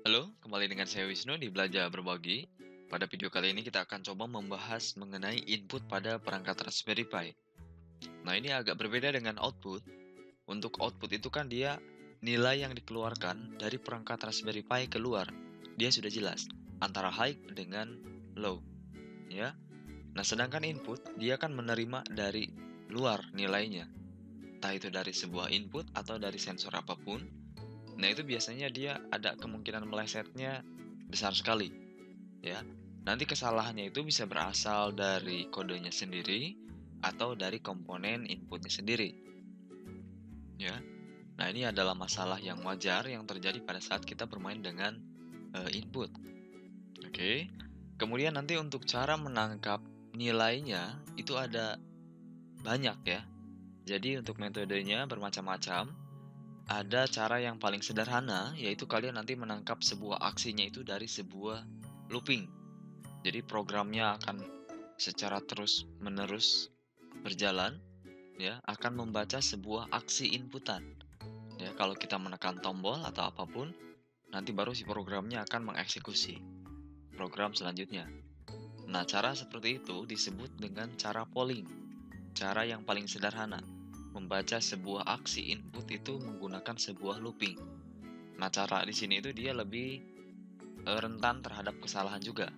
Halo, kembali dengan saya Wisnu di Belajar Berbagi. Pada video kali ini kita akan coba membahas mengenai input pada perangkat Raspberry Pi. Nah, ini agak berbeda dengan output. Untuk output itu kan dia nilai yang dikeluarkan dari perangkat Raspberry Pi keluar. Dia sudah jelas antara high dengan low, ya. Nah, sedangkan input dia kan menerima dari luar nilainya. Entah itu dari sebuah input atau dari sensor apapun. Nah, itu biasanya dia ada kemungkinan melesetnya besar sekali, ya. Nanti kesalahannya itu bisa berasal dari kodenya sendiri atau dari komponen inputnya sendiri, ya. Nah, ini adalah masalah yang wajar yang terjadi pada saat kita bermain dengan input. Oke. Kemudian nanti untuk cara menangkap nilainya itu ada banyak ya. Jadi untuk metodenya bermacam-macam. Ada cara yang paling sederhana, yaitu kalian nanti menangkap sebuah aksinya itu dari sebuah looping. Jadi programnya akan secara terus-menerus berjalan, ya, akan membaca sebuah aksi inputan. Ya, kalau kita menekan tombol atau apapun, nanti baru si programnya akan mengeksekusi program selanjutnya. Nah, cara seperti itu disebut dengan cara polling. Cara yang paling sederhana, membaca sebuah aksi input itu menggunakan sebuah looping. Nah, cara di sini itu dia lebih rentan terhadap kesalahan juga,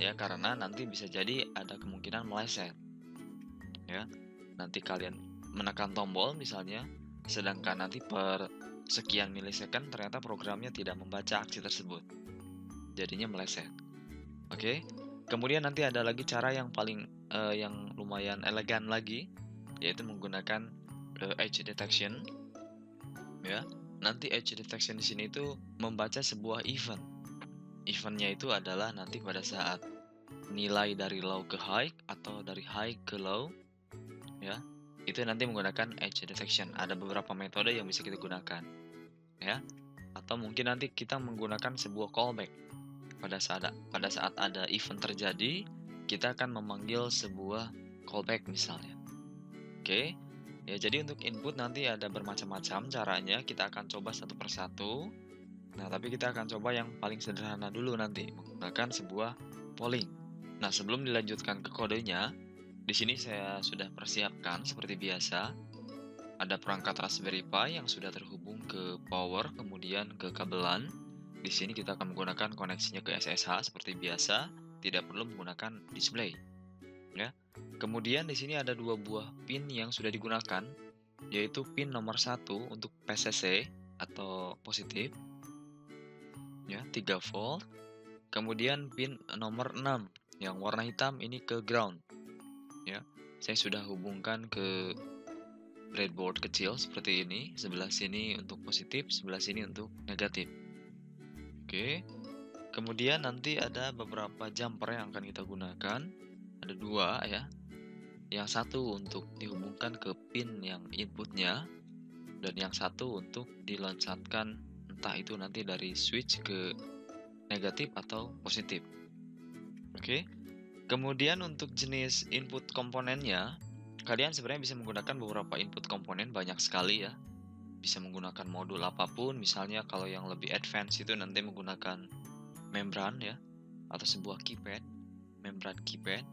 ya, karena nanti bisa jadi ada kemungkinan meleset, ya. Nanti kalian menekan tombol misalnya, sedangkan nanti per sekian milisecond ternyata programnya tidak membaca aksi tersebut, jadinya meleset. Oke. Kemudian nanti ada lagi cara yang yang lumayan elegan lagi, yaitu menggunakan edge detection, ya. Nanti edge detection di sini itu membaca sebuah event. Eventnya itu adalah nanti pada saat nilai dari low ke high atau dari high ke low, ya. Itu nanti menggunakan edge detection. Ada beberapa metode yang bisa kita gunakan, ya. Atau mungkin nanti kita menggunakan sebuah callback. Pada saat ada event terjadi, kita akan memanggil sebuah callback misalnya. Oke. Ya, jadi untuk input nanti ada bermacam-macam caranya, kita akan coba satu persatu. Nah, tapi kita akan coba yang paling sederhana dulu nanti, menggunakan sebuah polling. Nah, sebelum dilanjutkan ke kodenya, di sini saya sudah persiapkan seperti biasa, ada perangkat Raspberry Pi yang sudah terhubung ke power, kemudian ke kabelan. Di sini kita akan menggunakan koneksinya ke SSH seperti biasa, tidak perlu menggunakan display, ya. Kemudian di sini ada dua buah pin yang sudah digunakan, yaitu pin nomor 1 untuk PCC atau positif, ya, 3 volt. Kemudian pin nomor 6 yang warna hitam ini ke ground, ya. Saya sudah hubungkan ke breadboard kecil seperti ini, sebelah sini untuk positif, sebelah sini untuk negatif. Oke. Kemudian nanti ada beberapa jumper yang akan kita gunakan. Ada dua ya. Yang satu untuk dihubungkan ke pin yang inputnya, dan yang satu untuk diloncatkan entah itu nanti dari switch ke negatif atau positif. Oke. Kemudian untuk jenis input komponennya, kalian sebenarnya bisa menggunakan beberapa input komponen, banyak sekali ya. Bisa menggunakan modul apapun, misalnya kalau yang lebih advance itu nanti menggunakan membran ya, atau sebuah keypad, membran keypad.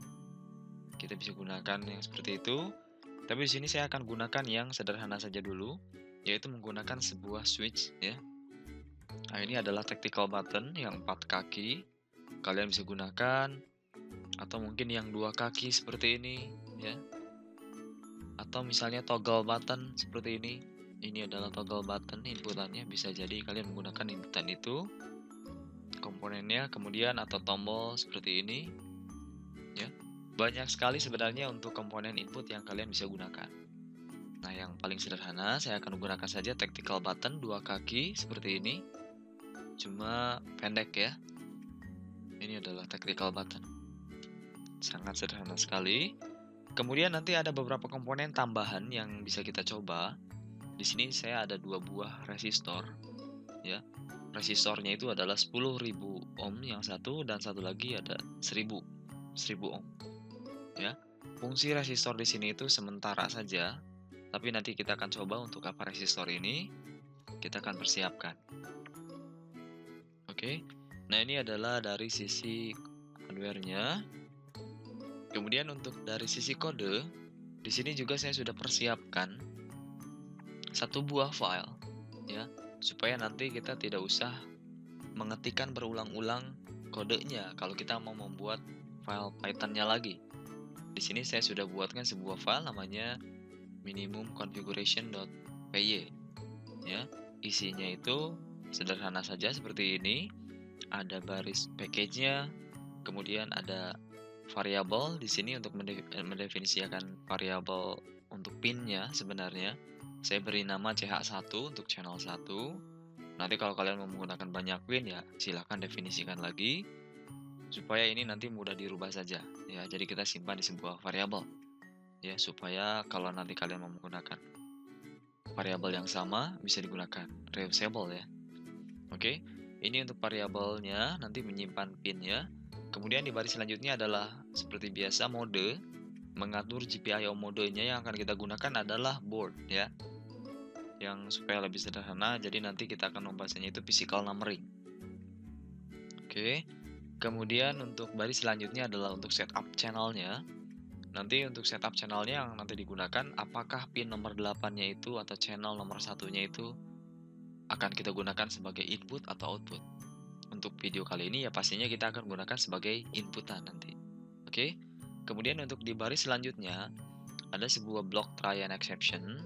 Kita bisa gunakan yang seperti itu. Tapi di sini saya akan gunakan yang sederhana saja dulu, yaitu menggunakan sebuah switch ya. Nah, ini adalah tactical button yang 4 kaki. Kalian bisa gunakan atau mungkin yang 2 kaki seperti ini ya. Atau misalnya toggle button seperti ini. Ini adalah toggle button inputannya, bisa jadi kalian menggunakan inputan itu komponennya, kemudian atau tombol seperti ini ya. Banyak sekali sebenarnya untuk komponen input yang kalian bisa gunakan. Nah, yang paling sederhana saya akan menggunakan saja tactical button 2 kaki seperti ini. Cuma pendek ya. Ini adalah tactical button. Sangat sederhana sekali. Kemudian nanti ada beberapa komponen tambahan yang bisa kita coba. Di sini saya ada 2 buah resistor ya. Resistornya itu adalah 10.000 ohm yang satu, dan satu lagi ada 1000 ohm ya. Fungsi resistor di sini itu sementara saja, tapi nanti kita akan coba untuk apa resistor ini, kita akan persiapkan. Oke. Nah, ini adalah dari sisi hardware-nya. Kemudian untuk dari sisi kode, di sini juga saya sudah persiapkan satu buah file ya, supaya nanti kita tidak usah mengetikkan berulang-ulang kodenya kalau kita mau membuat file Python-nya lagi. Di sini saya sudah buatkan sebuah file namanya minimum configuration.py ya. Isinya itu sederhana saja seperti ini. Ada baris package-nya, kemudian ada variabel di sini untuk mendefinisikan variabel untuk pin-nya sebenarnya. Saya beri nama CH1 untuk channel 1. Nanti kalau kalian mau menggunakan banyak pin ya silahkan definisikan lagi supaya ini nanti mudah dirubah saja ya. Jadi kita simpan di sebuah variabel ya, supaya kalau nanti kalian mau menggunakan variabel yang sama bisa digunakan reusable ya. Oke, ini untuk variabelnya nanti menyimpan pinnya. Kemudian di baris selanjutnya adalah seperti biasa mode. Mengatur GPIO modenya yang akan kita gunakan adalah board ya. Yang supaya lebih sederhana, jadi nanti kita akan membahasnya itu physical numbering. Oke, kemudian untuk baris selanjutnya adalah untuk setup channelnya. Nanti untuk setup channelnya yang nanti digunakan, apakah pin nomor 8-nya itu atau channel nomor 1-nya itu akan kita gunakan sebagai input atau output. Untuk video kali ini ya pastinya kita akan gunakan sebagai inputan nanti. Oke. Kemudian untuk di baris selanjutnya ada sebuah block try and exception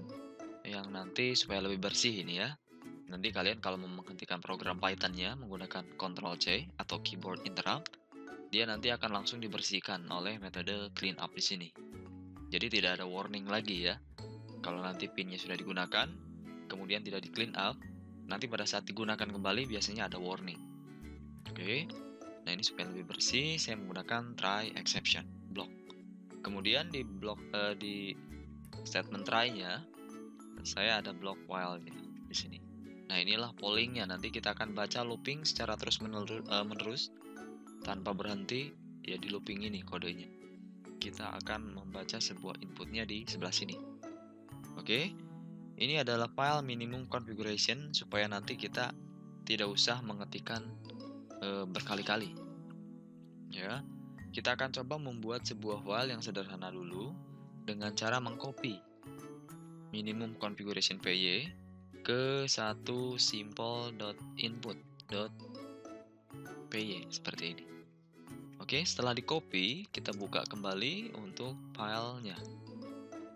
yang nanti supaya lebih bersih ini ya. Nanti kalian kalau mau menghentikan program Python-nya menggunakan Ctrl+C atau keyboard interrupt, dia nanti akan langsung dibersihkan oleh metode clean up di sini. Jadi tidak ada warning lagi ya. Kalau nanti pinnya sudah digunakan, kemudian tidak di clean up, nanti pada saat digunakan kembali biasanya ada warning. Oke. Nah, ini supaya lebih bersih, saya menggunakan try exception block. Kemudian di di statement try-nya, saya ada block while-nya di sini. Nah, inilah pollingnya. Nanti kita akan baca looping secara terus menerus tanpa berhenti. Ya di looping ini kodenya. Kita akan membaca sebuah inputnya di sebelah sini. Oke. Ini adalah file minimum configuration supaya nanti kita tidak usah mengetikkan berkali-kali. Ya, kita akan coba membuat sebuah file yang sederhana dulu dengan cara mengcopy minimum configuration py ke satu simple.input.py seperti ini. Oke, setelah di copy, kita buka kembali untuk filenya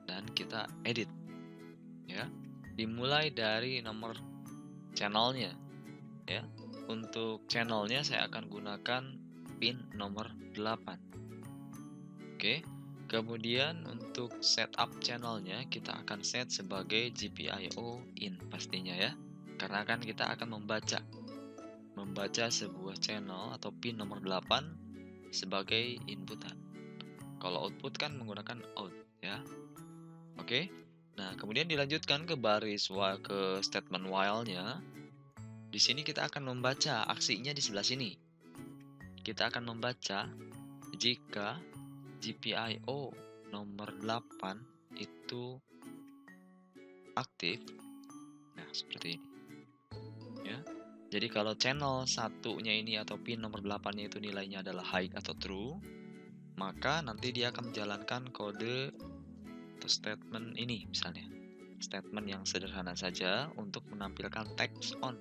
dan kita edit. Ya, dimulai dari nomor channelnya. Ya, untuk channelnya saya akan gunakan pin nomor 8. Oke, kemudian untuk setup channelnya kita akan set sebagai GPIO in pastinya ya, karena kan kita akan membaca sebuah channel atau pin nomor 8 sebagai inputan. Kalau output kan menggunakan out ya. Oke. Nah, kemudian dilanjutkan ke baris ke statement while-nya. Di sini kita akan membaca aksinya di sebelah sini. Kita akan membaca jika GPIO nomor 8 itu aktif. Nah, seperti ini. Ya. Jadi kalau channel satunya ini atau pin nomor 8-nya itu nilainya adalah high atau true, maka nanti dia akan menjalankan kode atau statement ini misalnya. Statement yang sederhana saja untuk menampilkan text on.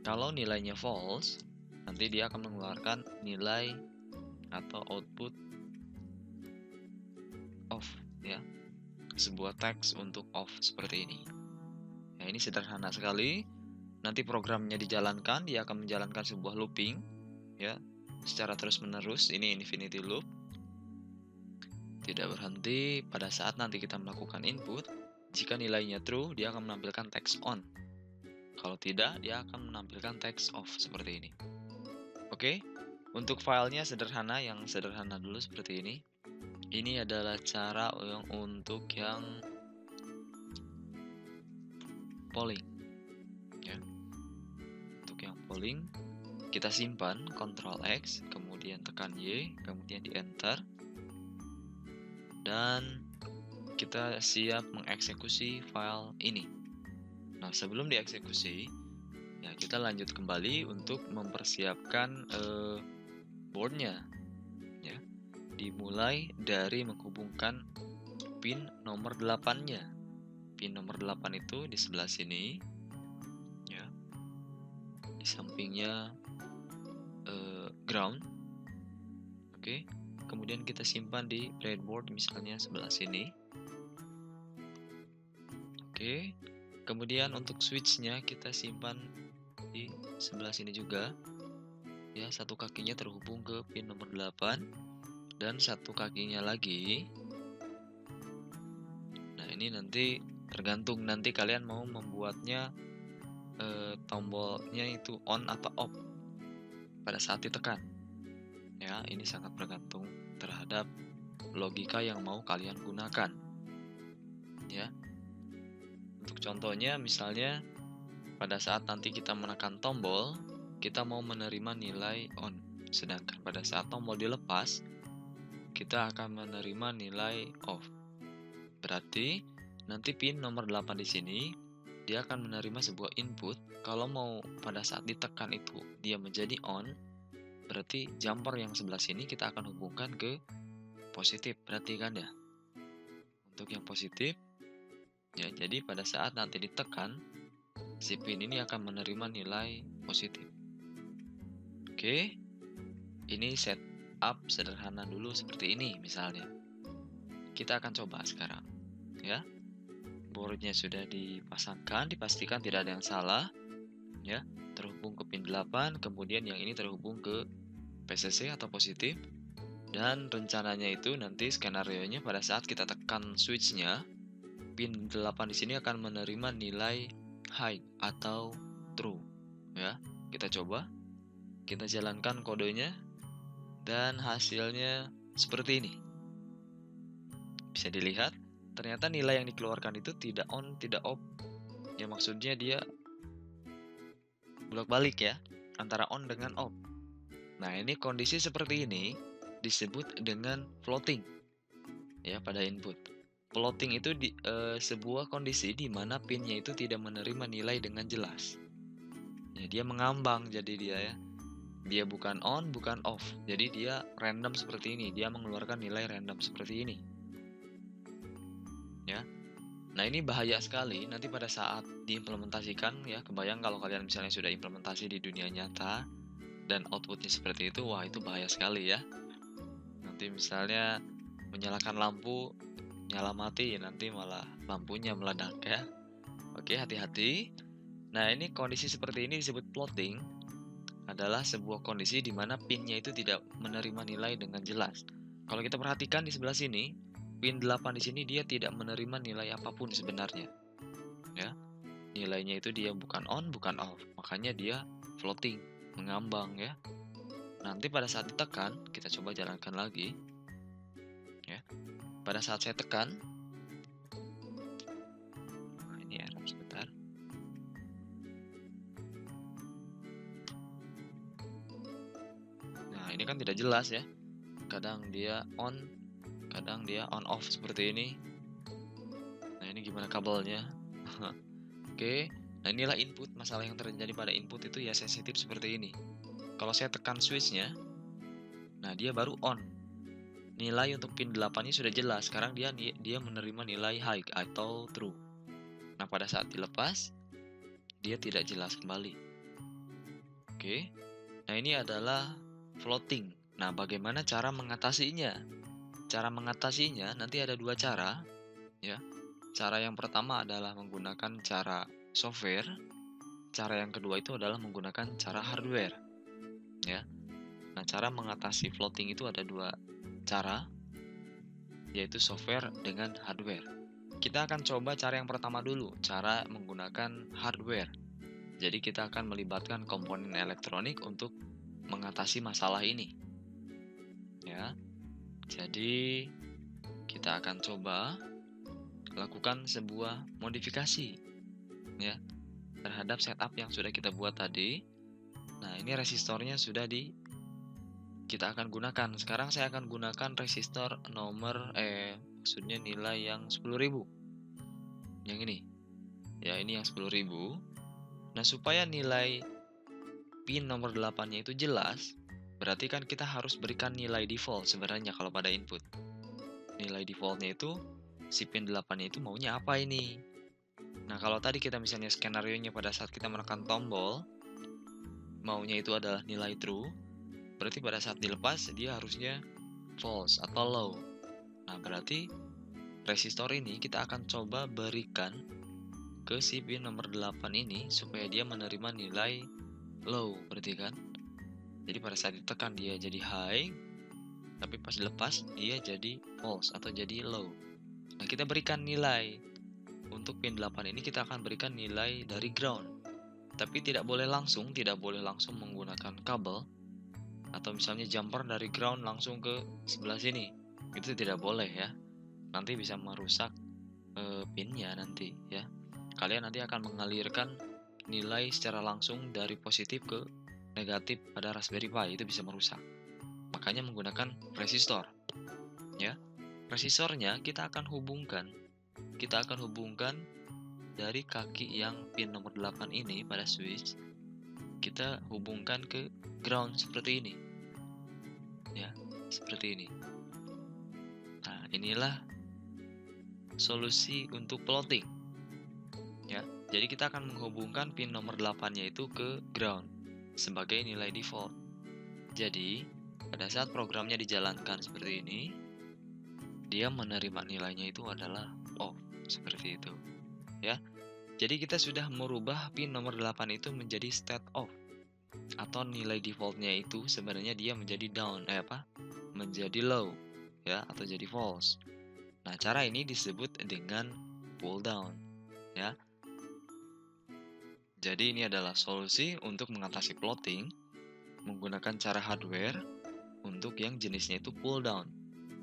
Kalau nilainya false, nanti dia akan mengeluarkan nilai atau output off ya. Sebuah teks untuk off seperti ini. Ya, ini sederhana sekali. Nanti programnya dijalankan, dia akan menjalankan sebuah looping ya, secara terus-menerus. Ini infinity loop. Tidak berhenti pada saat nanti kita melakukan input. Jika nilainya true, dia akan menampilkan text on. Kalau tidak, dia akan menampilkan text off seperti ini. Oke, untuk filenya sederhana, yang sederhana dulu seperti ini. Ini adalah cara untuk yang polling. Ya. Untuk yang polling, kita simpan Ctrl X, kemudian tekan Y, kemudian di enter. Dan kita siap mengeksekusi file ini. Nah, sebelum dieksekusi, ya kita lanjut kembali untuk mempersiapkan boardnya. Ya, dimulai dari menghubungkan pin nomor 8-nya. Pin nomor 8 itu di sebelah sini, ya, di sampingnya ground. Oke, kemudian kita simpan di breadboard misalnya sebelah sini. Oke, kemudian untuk switchnya kita simpan di sebelah sini juga. Ya, satu kakinya terhubung ke pin nomor 8 dan satu kakinya lagi. Nah, ini nanti tergantung nanti kalian mau membuatnya tombolnya itu on atau off pada saat ditekan. Ya, ini sangat bergantung terhadap logika yang mau kalian gunakan. Ya. Untuk contohnya misalnya pada saat nanti kita menekan tombol, kita mau menerima nilai on. Sedangkan pada saat tombol dilepas, kita akan menerima nilai off. Berarti nanti pin nomor 8 di sini dia akan menerima sebuah input. Kalau mau pada saat ditekan itu dia menjadi on, berarti jumper yang sebelah sini kita akan hubungkan ke positif. Perhatikan ya. Untuk yang positif, ya jadi pada saat nanti ditekan, si pin ini akan menerima nilai positif. Oke, ini setup sederhana dulu seperti ini misalnya. Kita akan coba sekarang, ya. Boardnya sudah dipasangkan, dipastikan tidak ada yang salah, ya. Terhubung ke pin 8, kemudian yang ini terhubung ke PCC atau positif. Dan rencananya itu nanti skenario-nya pada saat kita tekan switch-nya, pin 8 di sini akan menerima nilai high atau true, ya. Kita coba, kita jalankan kodenya dan hasilnya seperti ini. Bisa dilihat, ternyata nilai yang dikeluarkan itu tidak on, tidak off. Ya maksudnya dia bolak-balik ya, antara on dengan off. Nah, ini kondisi seperti ini disebut dengan floating. Ya, pada input. Floating itu sebuah kondisi di mana pinnya itu tidak menerima nilai dengan jelas. Ya, dia mengambang jadi dia ya. Dia bukan on, bukan off. Jadi dia random seperti ini. Dia mengeluarkan nilai random seperti ini. Ya. Nah, ini bahaya sekali nanti pada saat diimplementasikan ya. Kebayang kalau kalian misalnya sudah implementasi di dunia nyata dan outputnya seperti itu, wah itu bahaya sekali ya. Nanti misalnya menyalakan lampu, nyala mati, nanti malah lampunya meledak ya. Oke, hati-hati. Nah, ini kondisi seperti ini disebut floating, adalah sebuah kondisi di mana pinnya itu tidak menerima nilai dengan jelas. Kalau kita perhatikan di sebelah sini, pin 8 di sini dia tidak menerima nilai apapun sebenarnya. Ya. Nilainya itu dia bukan on, bukan off. Makanya dia floating, mengambang ya. Nanti pada saat ditekan, kita coba jalankan lagi. Ya. Pada saat saya tekan, nah ini error sebentar. Nah, ini kan tidak jelas ya. Kadang dia on, kadang dia on off seperti ini. Nah, ini gimana kabelnya? Oke. Nah, inilah input. Masalah yang terjadi pada input itu ya sensitif seperti ini. Kalau saya tekan switch-nya, nah dia baru on. Nilai untuk pin 8-nya sudah jelas. Sekarang dia menerima nilai high atau true. Nah, pada saat dilepas, dia tidak jelas kembali. Oke. Nah, ini adalah floating. Nah, bagaimana cara mengatasinya? Cara mengatasinya nanti ada dua cara, ya. Cara yang pertama adalah menggunakan cara software. Cara yang kedua itu adalah menggunakan cara hardware, ya. Nah, cara mengatasi floating itu ada dua cara, yaitu software dengan hardware. Kita akan coba cara yang pertama dulu, cara menggunakan hardware. Jadi kita akan melibatkan komponen elektronik untuk mengatasi masalah ini. Ya. Jadi kita akan coba lakukan sebuah modifikasi ya terhadap setup yang sudah kita buat tadi. Nah, ini resistornya sudah kita akan gunakan. Sekarang saya akan gunakan resistor nomor maksudnya nilai yang 10.000. Yang ini. Ya, ini yang 10.000. Nah, supaya nilai pin nomor 8-nya itu jelas, berarti kan kita harus berikan nilai default sebenarnya kalau pada input. Nilai defaultnya itu, si pin 8-nya itu maunya apa ini? Nah, kalau tadi kita misalnya skenario-nya pada saat kita menekan tombol, maunya itu adalah nilai true, berarti pada saat dilepas, dia harusnya false atau low. Nah, berarti resistor ini kita akan coba berikan ke si pin nomor 8 ini supaya dia menerima nilai low, berarti kan? Jadi pada saat ditekan dia jadi high, tapi pas dilepas dia jadi false atau jadi low. Nah, kita berikan nilai. Untuk pin 8 ini kita akan berikan nilai dari ground. Tapi tidak boleh langsung menggunakan kabel atau misalnya jumper dari ground langsung ke sebelah sini. Itu tidak boleh ya. Nanti bisa merusak pinnya nanti ya. Kalian nanti akan mengalirkan nilai secara langsung dari positif ke negatif pada Raspberry Pi, itu bisa merusak. Makanya menggunakan resistor ya. Resistornya kita akan hubungkan dari kaki yang pin nomor 8 ini pada switch, kita hubungkan ke ground seperti ini ya, seperti ini. Nah, inilah solusi untuk plotting ya. Jadi kita akan menghubungkan pin nomor 8-nya itu ke ground sebagai nilai default. Jadi pada saat programnya dijalankan seperti ini, dia menerima nilainya itu adalah off, seperti itu ya. Jadi kita sudah merubah pin nomor 8 itu menjadi state off, atau nilai defaultnya itu sebenarnya dia menjadi menjadi low ya, atau jadi false. Nah, cara ini disebut dengan pull down ya. Jadi ini adalah solusi untuk mengatasi plotting menggunakan cara hardware untuk yang jenisnya itu pull down,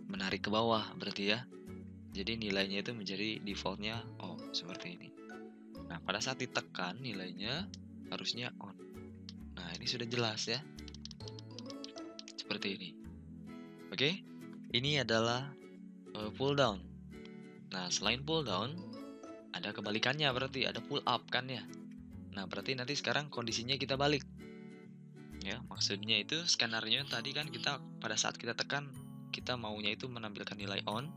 menarik ke bawah berarti ya. Jadi nilainya itu menjadi defaultnya off seperti ini. Nah, pada saat ditekan nilainya harusnya on. Nah, ini sudah jelas ya, seperti ini. Oke, ini adalah pull down. Nah, selain pull down, ada kebalikannya, berarti ada pull up kan ya. Nah, berarti nanti sekarang kondisinya kita balik. Ya, maksudnya itu skenario tadi kan kita pada saat kita tekan, kita maunya itu menampilkan nilai on,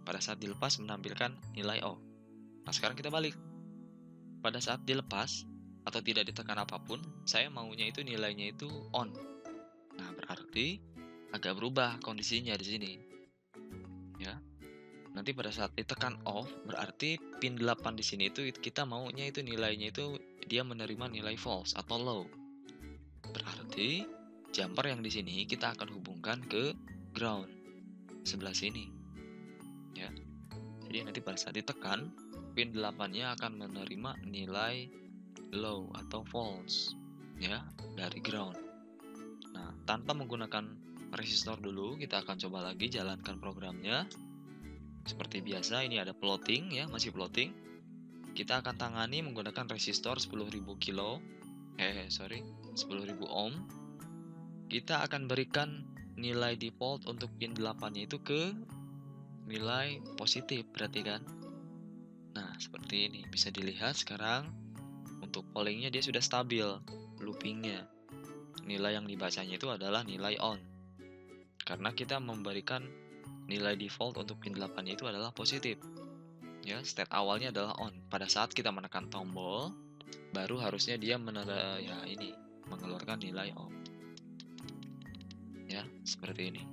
pada saat dilepas menampilkan nilai off. Nah, sekarang kita balik. Pada saat dilepas atau tidak ditekan apapun, saya maunya itu nilainya itu on. Nah, berarti agak berubah kondisinya di sini. Ya. Nanti pada saat ditekan off, berarti pin 8 di sini itu kita maunya itu nilainya itu dia menerima nilai false atau low. Berarti jumper yang di sini kita akan hubungkan ke ground sebelah sini. Ya. Jadi nanti pada saat ditekan, pin 8-nya akan menerima nilai low atau false ya dari ground. Nah, tanpa menggunakan resistor dulu, kita akan coba lagi jalankan programnya. Seperti biasa, ini ada plotting ya, masih plotting. Kita akan tangani menggunakan resistor 10.000 ohm. Kita akan berikan nilai default untuk pin 8-nya itu ke nilai positif, berarti kan? Nah, seperti ini. Bisa dilihat sekarang untuk pollingnya dia sudah stabil, loopingnya. Nilai yang dibacanya itu adalah nilai on. Karena kita memberikan nilai default untuk pin 8 itu adalah positif. Ya, state awalnya adalah on. Pada saat kita menekan tombol, baru harusnya dia mengeluarkan nilai off. Ya, seperti ini.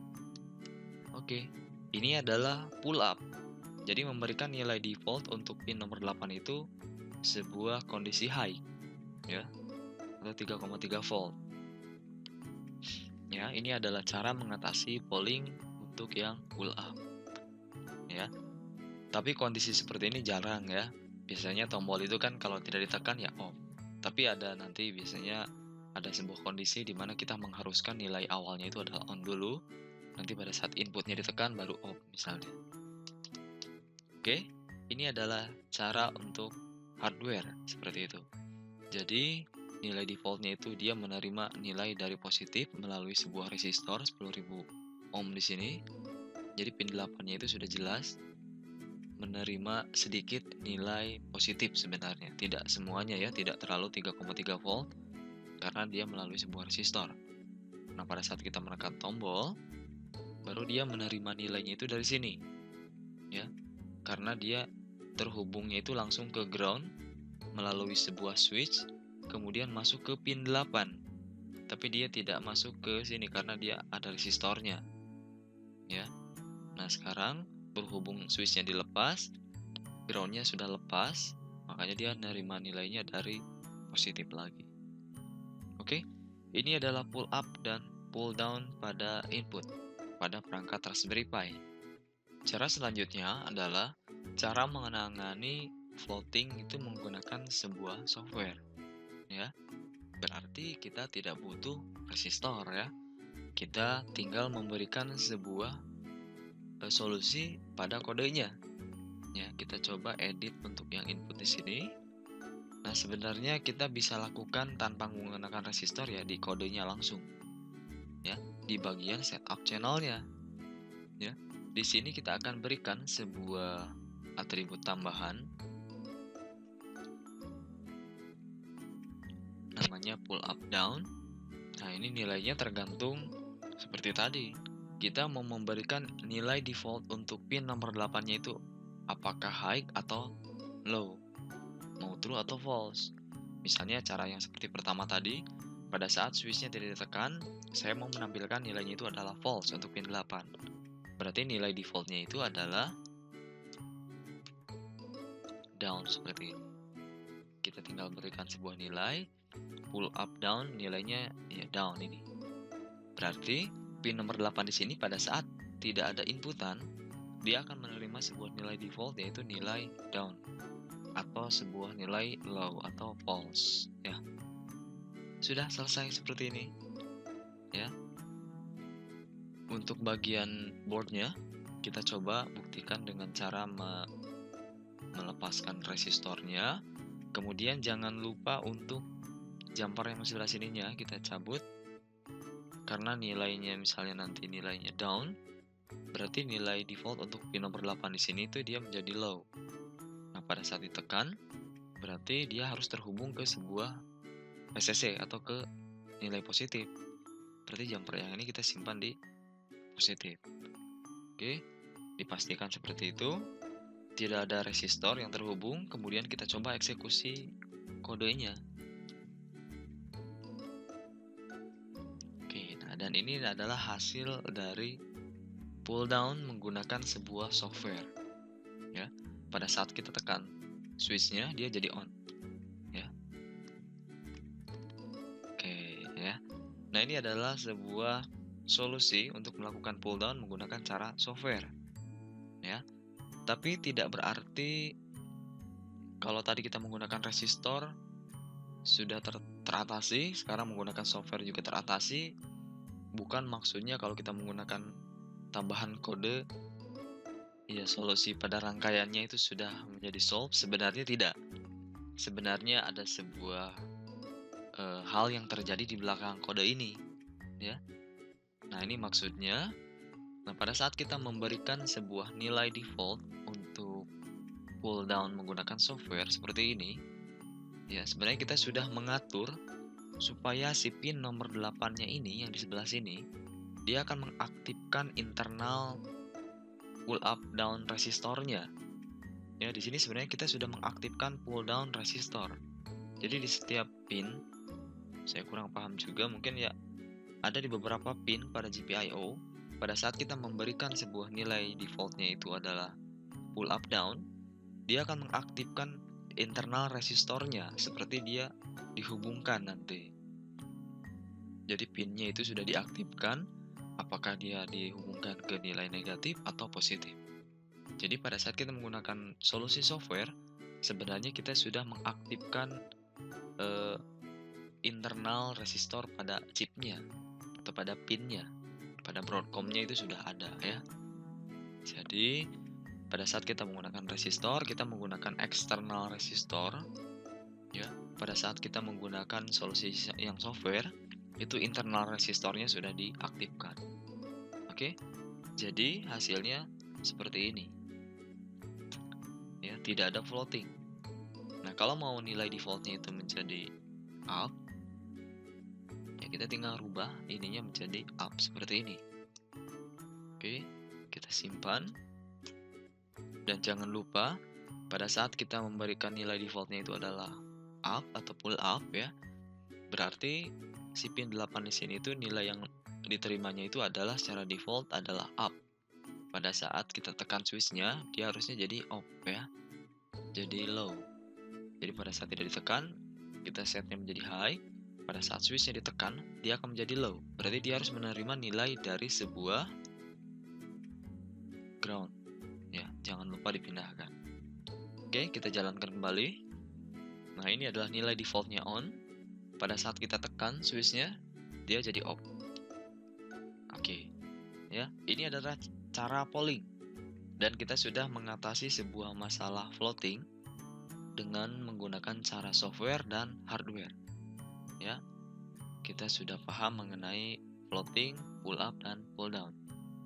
Oke, ini adalah pull up. Jadi memberikan nilai default untuk pin nomor 8 itu sebuah kondisi high, ya, atau 3,3 volt. Ya, ini adalah cara mengatasi polling untuk yang pull up. Ya. Tapi kondisi seperti ini jarang ya. Biasanya tombol itu kan kalau tidak ditekan ya off. Tapi ada nanti biasanya ada sebuah kondisi di mana kita mengharuskan nilai awalnya itu adalah on dulu. Nanti pada saat inputnya ditekan baru off misalnya. Oke, ini adalah cara untuk hardware seperti itu. Jadi nilai defaultnya itu dia menerima nilai dari positif melalui sebuah resistor 10.000 ohm di sini. Jadi pin 8-nya itu sudah jelas menerima sedikit nilai positif sebenarnya. Tidak semuanya ya, tidak terlalu 3,3 volt karena dia melalui sebuah resistor. Nah, pada saat kita menekan tombol, baru dia menerima nilainya itu dari sini. Ya, karena dia terhubungnya itu langsung ke ground melalui sebuah switch, kemudian masuk ke pin 8. Tapi dia tidak masuk ke sini karena dia ada resistornya. Ya. Nah, sekarang berhubung switchnya dilepas, groundnya sudah lepas, makanya dia nerima nilainya dari positif lagi. Oke, ini adalah pull up dan pull down pada input pada perangkat Raspberry Pi. Cara selanjutnya adalah cara menangani floating itu menggunakan sebuah software. Ya, berarti kita tidak butuh resistor ya. Kita tinggal memberikan sebuah solusi pada kodenya. Ya, kita coba edit bentuk yang input di sini. Nah, sebenarnya kita bisa lakukan tanpa menggunakan resistor ya di kodenya langsung. Ya, di bagian setup channelnya. Ya, di sini kita akan berikan sebuah atribut tambahan namanya pull up down. Nah, ini nilainya tergantung seperti tadi. Kita mau memberikan nilai default untuk pin nomor 8-nya itu apakah high atau low, mau true atau false. Misalnya cara yang seperti pertama tadi, pada saat switchnya tidak ditekan, saya mau menampilkan nilainya itu adalah false untuk pin 8. Berarti nilai defaultnya itu adalah down seperti ini. Kita tinggal berikan sebuah nilai, pull up down, nilainya ya down ini. Berarti pin nomor 8 di sini pada saat tidak ada inputan, dia akan menerima sebuah nilai default yaitu nilai down atau sebuah nilai low atau false ya. Sudah selesai seperti ini ya. Untuk bagian boardnya kita coba buktikan dengan cara melepaskan resistornya. Kemudian jangan lupa untuk jumper yang sebelah sininya kita cabut, karena nilainya misalnya nanti nilainya down, berarti nilai default untuk pin nomor 8 di sini itu dia menjadi low. Nah, pada saat ditekan, berarti dia harus terhubung ke sebuah PCC atau ke nilai positif. Berarti jumper yang ini kita simpan di positif. Oke, dipastikan seperti itu. Tidak ada resistor yang terhubung, kemudian kita coba eksekusi kodenya. Oke, nah dan ini adalah hasil dari pull down menggunakan sebuah software. Ya, pada saat kita tekan switchnya dia jadi on. Ya, oke ya. Nah, ini adalah sebuah solusi untuk melakukan pull down menggunakan cara software. Ya, tapi tidak berarti kalau tadi kita menggunakan resistor sudah teratasi, sekarang menggunakan software juga teratasi. Bukan maksudnya kalau kita menggunakan tambahan kode, ya solusi pada rangkaiannya itu sudah menjadi solve. Sebenarnya tidak. Sebenarnya ada sebuah hal yang terjadi di belakang kode ini, ya. Nah, ini maksudnya. Nah, pada saat kita memberikan sebuah nilai default untuk pull down menggunakan software seperti ini, ya sebenarnya kita sudah mengatur supaya si pin nomor 8-nya ini yang di sebelah sini, dia akan mengaktifkan internal pull up down resistornya. Ya, di sini sebenarnya kita sudah mengaktifkan pull down resistor. Jadi di setiap pin, saya kurang paham juga, mungkin ya ada di beberapa pin pada GPIO. Pada saat kita memberikan sebuah nilai defaultnya itu adalah pull up down, dia akan mengaktifkan internal resistornya seperti dia dihubungkan nanti. Jadi pinnya itu sudah diaktifkan, apakah dia dihubungkan ke nilai negatif atau positif. Jadi pada saat kita menggunakan solusi software, sebenarnya kita sudah mengaktifkan internal resistor pada chipnya atau pada pinnya, pada Broadcom-nya itu sudah ada ya. Jadi pada saat kita menggunakan resistor, kita menggunakan eksternal resistor ya. Pada saat kita menggunakan solusi yang software, itu internal resistornya sudah diaktifkan. Oke, jadi hasilnya seperti ini. tidak ada floating. Nah, kalau mau nilai defaultnya itu menjadi up, ya kita tinggal rubah ininya menjadi up seperti ini. Oke, kita simpan. Dan jangan lupa pada saat kita memberikan nilai defaultnya itu adalah up atau pull up ya. Berarti si pin 8 di sini itu nilai yang diterimanya itu adalah secara default adalah up. Pada saat kita tekan switch-nya, dia harusnya jadi off ya. Jadi low. Jadi pada saat tidak ditekan, kita setnya menjadi high. Pada saat switch-nya ditekan, dia akan menjadi low. Berarti dia harus menerima nilai dari sebuah ground. Ya, jangan lupa dipindahkan. Oke, kita jalankan kembali. Nah, ini adalah nilai defaultnya on. Pada saat kita tekan switch-nya, dia jadi off. Oke. Ya, ini adalah cara polling. Dan kita sudah mengatasi sebuah masalah floating dengan menggunakan cara software dan hardware. Ya, kita sudah paham mengenai floating, pull up, dan pull down.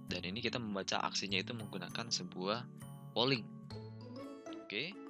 Dan ini kita membaca aksinya itu menggunakan sebuah polling. Oke.